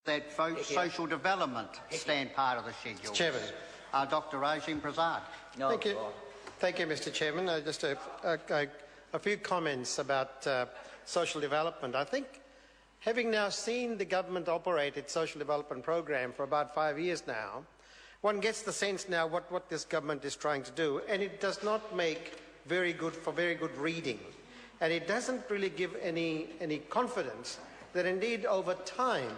that social development stand part of the schedule. Mr. Chairman. Dr. Rajim Prasad. No, Thank you. Thank you, Mr. Chairman. Just a few comments about social development. I think, having now seen the government operate its social development program for about 5 years now, one gets the sense now what this government is trying to do, and it does not make very good reading. And it doesn't really give any confidence that indeed over time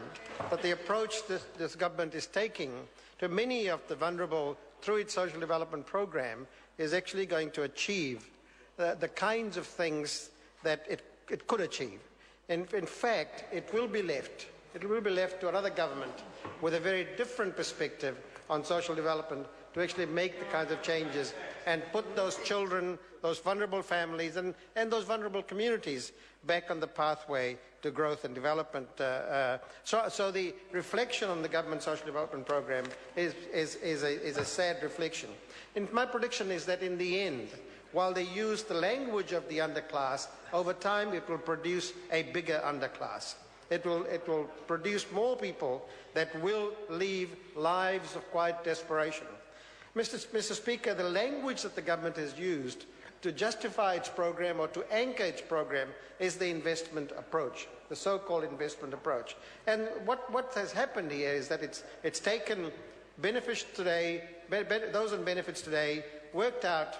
that the approach this government is taking to many of the vulnerable through its social development program is actually going to achieve the kinds of things that it could achieve. In fact, it will be left to another government with a very different perspective on social development to actually make the kinds of changes and put those children, those vulnerable families and those vulnerable communities back on the pathway to growth and development. So the reflection on the government social development program is a sad reflection. And my prediction is that in the end, while they use the language of the underclass, over time it will produce a bigger underclass. It will produce more people that will live lives of quiet desperation. Mr. Speaker, the language that the government has used to justify its program or to anchor its program is the investment approach, the so-called investment approach. And what has happened here is that it's taken benefits today, those on benefits today, worked out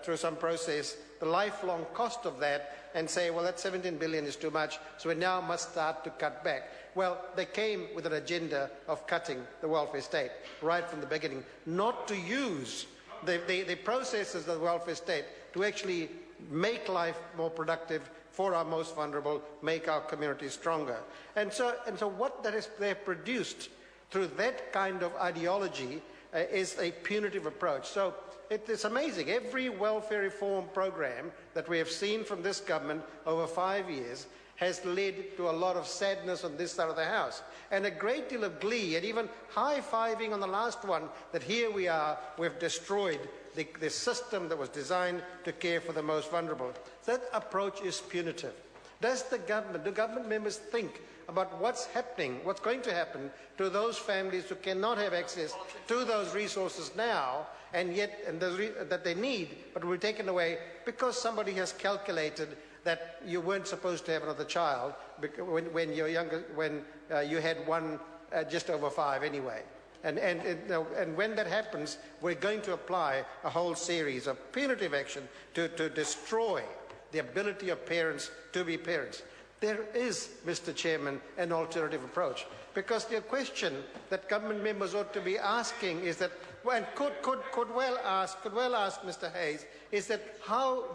through some process the lifelong cost of that and say, well, that 17 billion is too much, so we now must start to cut back. Well, they came with an agenda of cutting the welfare state right from the beginning, not to use the processes of the welfare state to actually make life more productive for our most vulnerable, make our communities stronger. And so what they've produced through that kind of ideology is a punitive approach. So it's amazing. Every welfare reform program that we have seen from this government over 5 years has led to a lot of sadness on this side of the House, and a great deal of glee, and even high-fiving on the last one, that here we are, we've destroyed the system that was designed to care for the most vulnerable. That approach is punitive. Do government members think about what's happening, what's going to happen to those families who cannot have access to those resources now, and that they need, but will be taken away because somebody has calculated that you weren't supposed to have another child when you're younger, when you had one just over 5 anyway. And when that happens, we're going to apply a whole series of punitive action to destroy the ability of parents to be parents. There is, Mr. Chairman, an alternative approach, because the question that government members ought to be asking is that, and could well ask Mr. Hayes, is that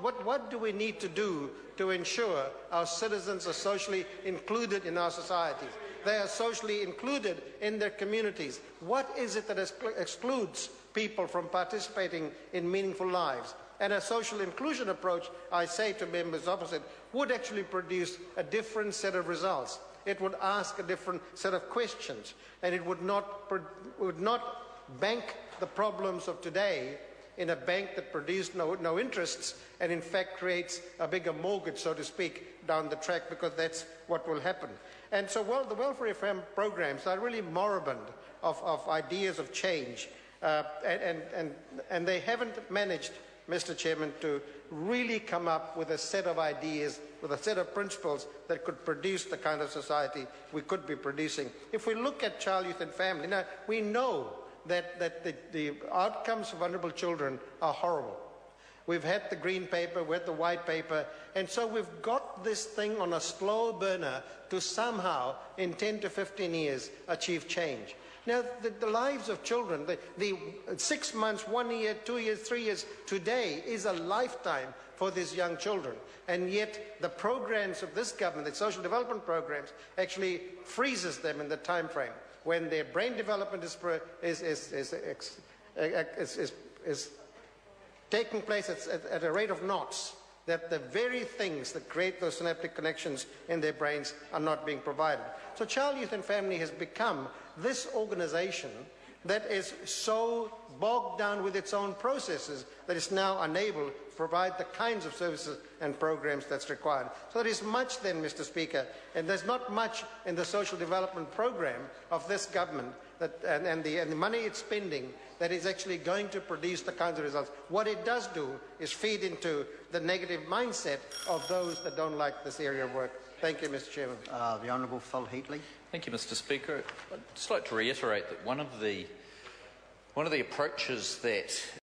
what do we need to do to ensure our citizens are socially included in our societies? They are socially included in their communities. What is it that excludes people from participating in meaningful lives? And a social inclusion approach, I say to members opposite, would actually produce a different set of results. It would ask a different set of questions, and it would not bank the problems of today in a bank that produced no interests, and in fact creates a bigger mortgage, so to speak, down the track, because that's what will happen. And so the welfare reform programs are really moribund of ideas of change, and they haven't managed, Mr. Chairman, to really come up with a set of ideas, with a set of principles that could produce the kind of society we could be producing. If we look at child, youth and family, now we know that the outcomes for vulnerable children are horrible. We've had the green paper, we've had the white paper, and so we've got this thing on a slow burner to somehow, in 10 to 15 years, achieve change. Now, the lives of children, the 6 months, 1 year, 2 years, 3 years, today is a lifetime for these young children. And yet the programs of this government, the social development programs, actually freezes them in the time frame when their brain development is taking place at a rate of knots, that the very things that create those synaptic connections in their brains are not being provided. So Child, Youth and Family has become this organization that is so bogged down with its own processes that it's now unable provide the kinds of services and programs that's required. So there is much then, Mr. Speaker, and there's not much in the social development program of this government and the money it's spending that is actually going to produce the kinds of results. What it does do is feed into the negative mindset of those that don't like this area of work. Thank you, Mr. Chairman. The Honourable Phil Heatley. Thank you, Mr. Speaker. I'd just like to reiterate that one of the approaches that